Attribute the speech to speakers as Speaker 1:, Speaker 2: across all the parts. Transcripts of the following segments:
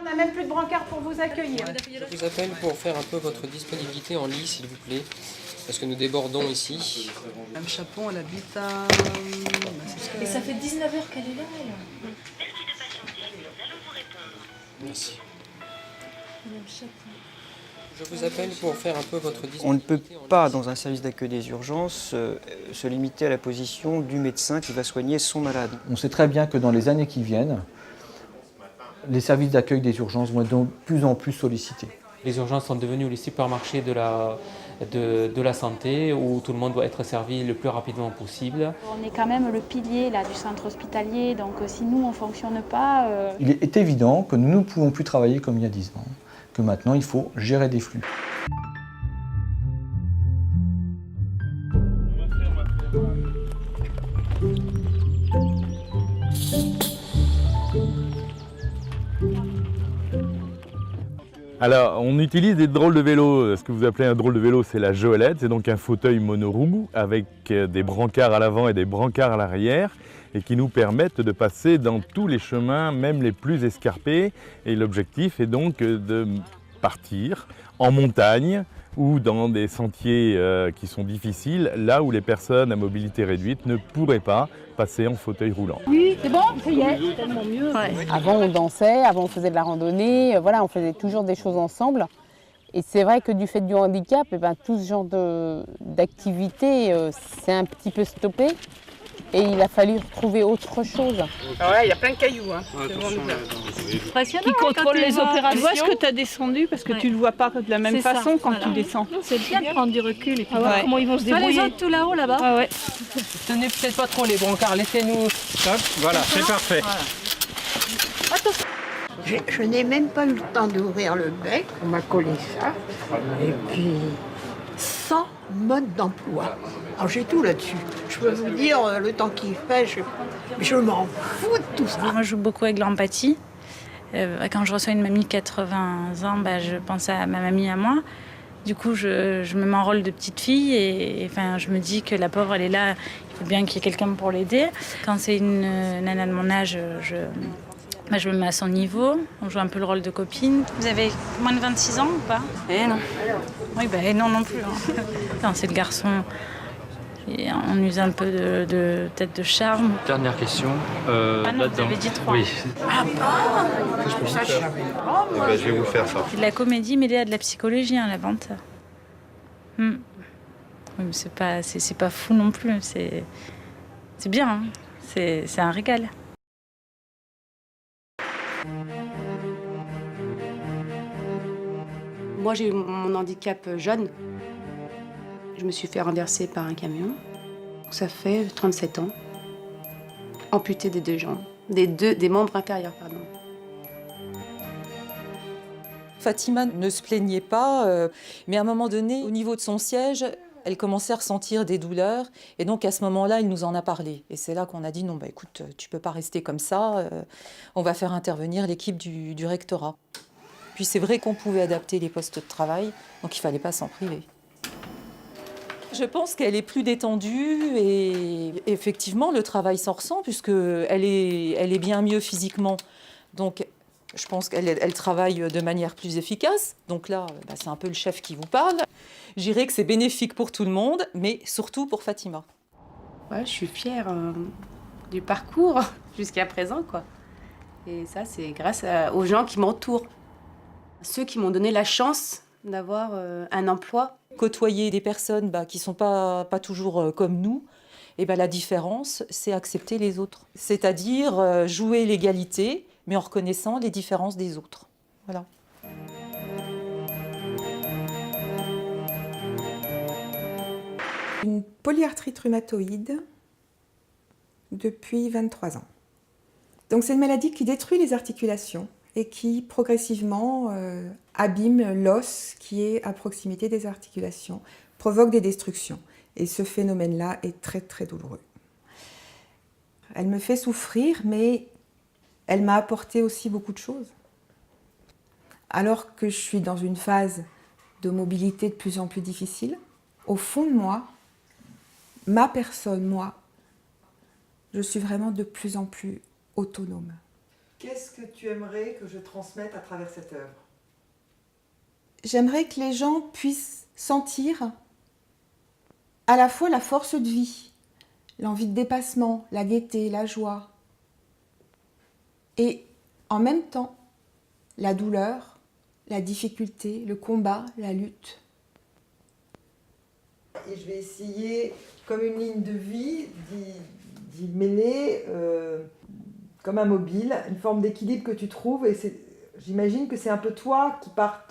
Speaker 1: On n'a même plus de brancard pour vous accueillir.
Speaker 2: Je vous appelle pour faire un peu votre disponibilité en lit, s'il vous plaît, parce que nous débordons ici.
Speaker 3: Mme Chapon, elle habite à...
Speaker 4: Et ça fait 19 heures qu'elle est là, elle.
Speaker 2: Merci.
Speaker 4: Mme Chapon.
Speaker 2: Je vous appelle pour faire un peu votre disponibilité.
Speaker 5: On ne peut pas, dans un service d'accueil des urgences, se limiter à la position du médecin qui va soigner son malade.
Speaker 6: On sait très bien que dans les années qui viennent, les services d'accueil des urgences vont être de plus en plus sollicités.
Speaker 7: Les urgences sont devenues les supermarchés de la santé où tout le monde doit être servi le plus rapidement possible.
Speaker 8: On est quand même le pilier là, du centre hospitalier, donc si nous on ne fonctionne pas...
Speaker 6: Il est évident que nous ne pouvons plus travailler comme il y a 10 ans, que maintenant il faut gérer des flux.
Speaker 9: Alors, on utilise des drôles de vélos. Ce que vous appelez un drôle de vélo, c'est la Joëlette. C'est donc un fauteuil monoroue avec des brancards à l'avant et des brancards à l'arrière et qui nous permettent de passer dans tous les chemins, même les plus escarpés. Et l'objectif est donc de partir en montagne ou dans des sentiers qui sont difficiles, là où les personnes à mobilité réduite ne pourraient pas passer en fauteuil roulant.
Speaker 8: Oui, c'est bon, ça y est.
Speaker 3: C'est tellement mieux.
Speaker 8: Ouais.
Speaker 10: Avant, on dansait, avant, on faisait de la randonnée, voilà, on faisait toujours des choses ensemble. Et c'est vrai que du fait du handicap, tout ce genre d'activité s'est un petit peu stoppé. Et il a fallu retrouver autre chose.
Speaker 3: Ah ouais, il y a plein de cailloux. Hein.
Speaker 8: Impressionnant.
Speaker 1: Qui contrôle les opérations.
Speaker 11: Tu vois ce que tu as descendu parce que tu ne le vois pas de la même façon quand tu descends.
Speaker 4: C'est bien de prendre du recul et puis
Speaker 11: voir comment ils vont se débrouiller.
Speaker 4: les autres tout là-haut, là-bas.
Speaker 11: Ah ouais.
Speaker 2: Tenez peut-être pas trop les brancards, laissez-nous. Hop, voilà, c'est parfait.
Speaker 12: Je n'ai même pas eu le temps d'ouvrir le bec, on m'a collé ça. Et puis, sans mode d'emploi. Alors j'ai tout là-dessus. Je peux vous dire, le temps qu'il fait, je m'en fous de tout ça.
Speaker 8: Moi, je joue beaucoup avec l'empathie. Quand je reçois une mamie de 80 ans, je pense à ma mamie, à moi. Du coup, je me mets en rôle de petite fille et je me dis que la pauvre, elle est là, il faut bien qu'il y ait quelqu'un pour l'aider. Quand c'est une nana de mon âge, je me mets à son niveau, on joue un peu le rôle de copine. Vous avez moins de 26 ans ou pas? Eh non. Oui, non plus. Hein. Quand c'est le garçon, on use un peu de tête de charme.
Speaker 7: Dernière question.
Speaker 8: Non, vous avez dit 3.
Speaker 7: Oui.
Speaker 12: Ah bon? Ça, je savais pas, moi.
Speaker 9: Je vais vous faire ça.
Speaker 8: C'est de la comédie mêlée à de la psychologie, la vente. Oui, mais c'est pas fou non plus. C'est bien, hein. C'est un régal.
Speaker 13: Moi, j'ai eu mon handicap jeune. Je me suis fait renverser par un camion. Ça fait 37 ans. Amputée des deux jambes, des membres inférieurs, pardon.
Speaker 14: Fatima ne se plaignait pas, mais à un moment donné, au niveau de son siège, elle commençait à ressentir des douleurs. Et donc, à ce moment-là, il nous en a parlé. Et c'est là qu'on a dit, non, écoute, tu peux pas rester comme ça. On va faire intervenir l'équipe du rectorat. Puis c'est vrai qu'on pouvait adapter les postes de travail, donc il fallait pas s'en priver. Je pense qu'elle est plus détendue et effectivement, le travail s'en ressent puisqu'elle est bien mieux physiquement. Donc, je pense qu'elle travaille de manière plus efficace. Donc là, c'est un peu le chef qui vous parle. Je dirais que c'est bénéfique pour tout le monde, mais surtout pour Fatima.
Speaker 13: Ouais, je suis fière du parcours jusqu'à présent, quoi. Et ça, c'est grâce aux gens qui m'entourent. Ceux qui m'ont donné la chance d'avoir un emploi.
Speaker 14: Côtoyer des personnes qui ne sont pas toujours comme nous, et la différence, c'est accepter les autres. C'est-à-dire jouer l'égalité, mais en reconnaissant les différences des autres. Voilà.
Speaker 15: Une polyarthrite rhumatoïde depuis 23 ans. Donc c'est une maladie qui détruit les articulations et qui progressivement abîme l'os qui est à proximité des articulations, provoque des destructions. Et ce phénomène-là est très très douloureux. Elle me fait souffrir, mais elle m'a apporté aussi beaucoup de choses. Alors que je suis dans une phase de mobilité de plus en plus difficile, au fond de moi, ma personne, moi, je suis vraiment de plus en plus autonome.
Speaker 16: Qu'est-ce que tu aimerais que je transmette à travers cette œuvre?
Speaker 15: J'aimerais que les gens puissent sentir à la fois la force de vie, l'envie de dépassement, la gaieté, la joie, et en même temps la douleur, la difficulté, le combat, la lutte.
Speaker 16: Et je vais essayer, comme une ligne de vie, d'y mêler, comme un mobile, une forme d'équilibre que tu trouves. Et j'imagine que c'est un peu toi qui, par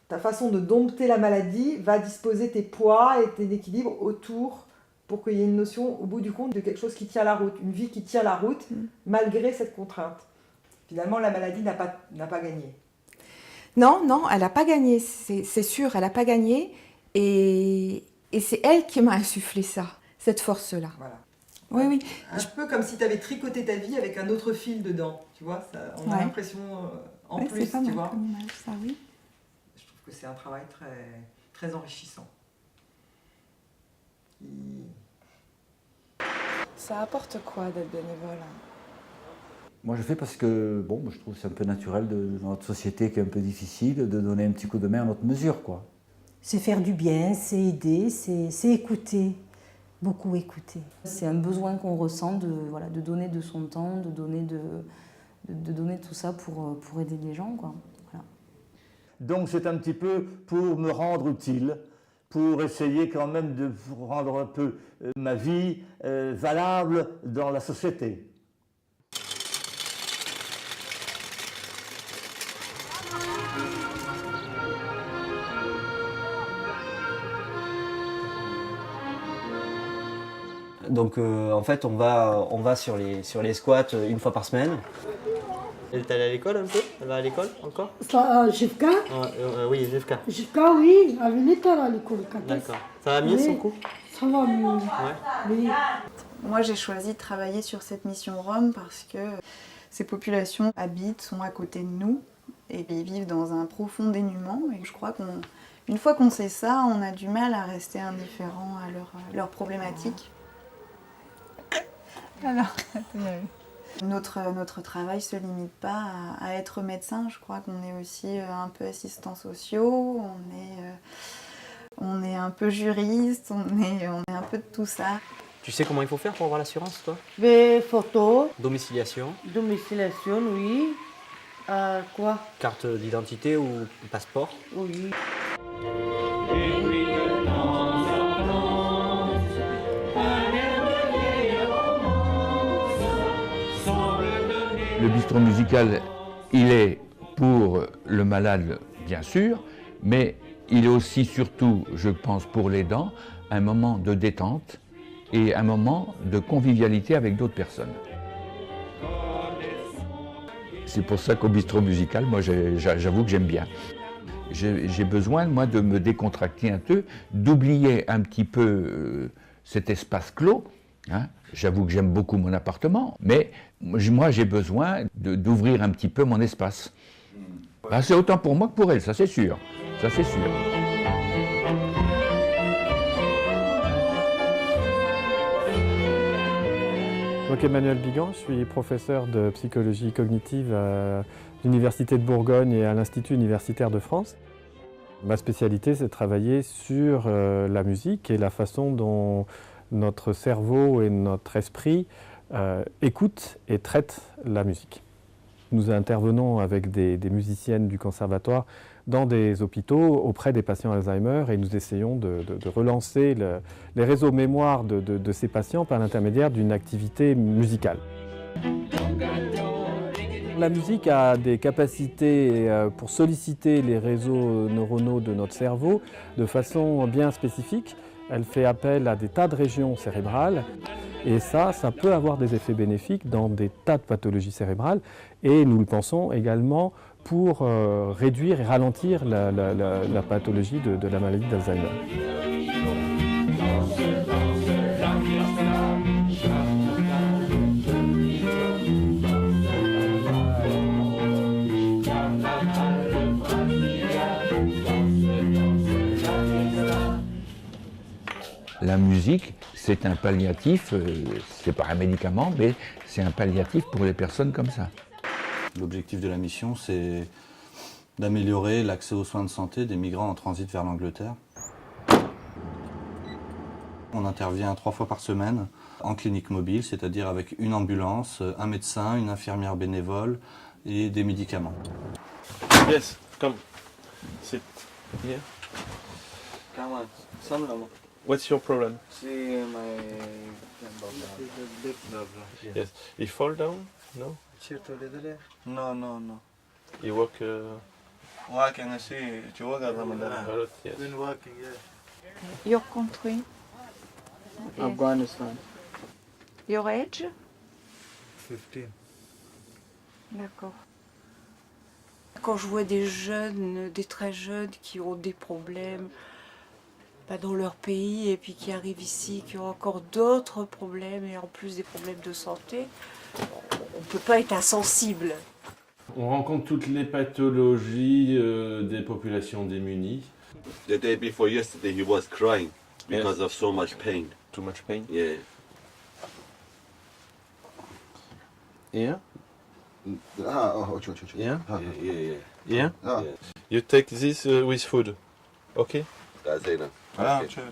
Speaker 16: ta façon de dompter la maladie, va disposer tes poids et tes équilibres autour pour qu'il y ait une notion, au bout du compte, de quelque chose qui tient la route, une vie qui tient la route, malgré cette contrainte. Finalement, la maladie n'a pas gagné.
Speaker 15: Non, elle n'a pas gagné, c'est sûr, elle n'a pas gagné. Et c'est elle qui m'a insufflé ça, cette force-là.
Speaker 16: Voilà.
Speaker 15: Oui.
Speaker 16: Un peu comme si tu avais tricoté ta vie avec un autre fil dedans, tu vois, ça, on a l'impression en plus,
Speaker 15: c'est pas
Speaker 16: tu
Speaker 15: mal
Speaker 16: vois.
Speaker 15: comme image, ça, oui.
Speaker 16: Je trouve que c'est un travail très, très enrichissant.
Speaker 17: Ça apporte quoi d'être bénévole?
Speaker 6: Moi, je fais parce que, je trouve que c'est un peu naturel dans notre société qui est un peu difficile, de donner un petit coup de main à notre mesure, quoi.
Speaker 18: C'est faire du bien, c'est aider, c'est écouter, beaucoup écouter.
Speaker 19: C'est un besoin qu'on ressent de donner de son temps, de donner tout ça pour aider les gens, quoi. Voilà.
Speaker 20: Donc c'est un petit peu pour me rendre utile, pour essayer quand même de rendre un peu ma vie valable dans la société.
Speaker 5: Donc en fait on va sur les squats une fois par semaine.
Speaker 21: Elle est allée à l'école un peu? Elle va à l'école encore?
Speaker 22: Jivka?
Speaker 21: Oui, Jivka.
Speaker 22: Jivka, oui, elle venait tard à l'école.
Speaker 21: D'accord. Ça va mieux son coup?
Speaker 22: Ça va mieux.
Speaker 21: Ouais.
Speaker 22: Oui.
Speaker 17: Moi, j'ai choisi de travailler sur cette mission Rome parce que ces populations sont à côté de nous et ils vivent dans un profond dénuement. Et je crois qu'une fois qu'on sait ça, on a du mal à rester indifférent à leurs problématiques. Alors, notre travail ne se limite pas à être médecin. Je crois qu'on est aussi un peu assistants sociaux, on est un peu juriste, on est un peu de tout ça.
Speaker 21: Tu sais comment il faut faire pour avoir l'assurance, toi?
Speaker 22: Des photos.
Speaker 21: Domiciliation?
Speaker 22: Domiciliation, oui. Quoi?
Speaker 21: Carte d'identité ou passeport?
Speaker 22: Oui.
Speaker 9: Le bistrot musical, il est pour le malade, bien sûr, mais il est aussi, surtout, je pense, pour l'aidant, un moment de détente et un moment de convivialité avec d'autres personnes. C'est pour ça qu'au bistrot musical, moi, j'avoue que j'aime bien. J'ai besoin, moi, de me décontracter un peu, d'oublier un petit peu cet espace clos. Hein. J'avoue que j'aime beaucoup mon appartement, mais moi j'ai besoin d'ouvrir un petit peu mon espace. Ben, c'est autant pour moi que pour elle, ça c'est sûr. Ça c'est sûr.
Speaker 23: Donc Emmanuel Bigan, je suis professeur de psychologie cognitive à l'Université de Bourgogne et à l'Institut universitaire de France. Ma spécialité, c'est de travailler sur la musique et la façon dont notre cerveau et notre esprit écoutent et traitent la musique. Nous intervenons avec des musiciennes du conservatoire dans des hôpitaux auprès des patients Alzheimer et nous essayons de relancer les réseaux mémoire de ces patients par l'intermédiaire d'une activité musicale. La musique a des capacités pour solliciter les réseaux neuronaux de notre cerveau de façon bien spécifique. Elle fait appel à des tas de régions cérébrales et ça peut avoir des effets bénéfiques dans des tas de pathologies cérébrales et nous le pensons également pour réduire et ralentir la pathologie de la maladie d'Alzheimer.
Speaker 9: La musique, c'est un palliatif, c'est pas un médicament, mais c'est un palliatif pour les personnes comme ça.
Speaker 1: L'objectif de la mission, c'est d'améliorer l'accès aux soins de santé des migrants en transit vers l'Angleterre. On intervient 3 fois par semaine en clinique mobile, c'est-à-dire avec une ambulance, un médecin, une infirmière bénévole et des médicaments.
Speaker 9: Yes, come. Sit here.
Speaker 3: Come on, some level.
Speaker 9: What's your problem?
Speaker 3: See my
Speaker 9: Yes. You fall down? No?
Speaker 3: No, no, no.
Speaker 9: You walk...
Speaker 3: Walking, I see. You walk at Ramadan.
Speaker 9: A lot, yes.
Speaker 3: Been walking, yeah.
Speaker 17: Your country?
Speaker 3: Afghanistan.
Speaker 17: Your age?
Speaker 3: 15.
Speaker 17: D'accord.
Speaker 4: Quand je vois des jeunes, des très jeunes qui ont des problèmes dans leur pays et puis qui arrivent ici, qui ont encore d'autres problèmes et en plus des problèmes de santé, on ne peut pas être insensible.
Speaker 9: On rencontre toutes les pathologies des populations démunies.
Speaker 10: The day before yesterday, he was crying because of so much pain.
Speaker 9: Too much pain?
Speaker 10: Yeah.
Speaker 9: Here?
Speaker 10: Yeah?
Speaker 9: Yeah?
Speaker 10: Yeah.
Speaker 9: Yeah?
Speaker 10: Yeah.
Speaker 9: You take this with food. Okay?
Speaker 10: That's it.
Speaker 3: Ah,
Speaker 10: Okay.
Speaker 3: sure.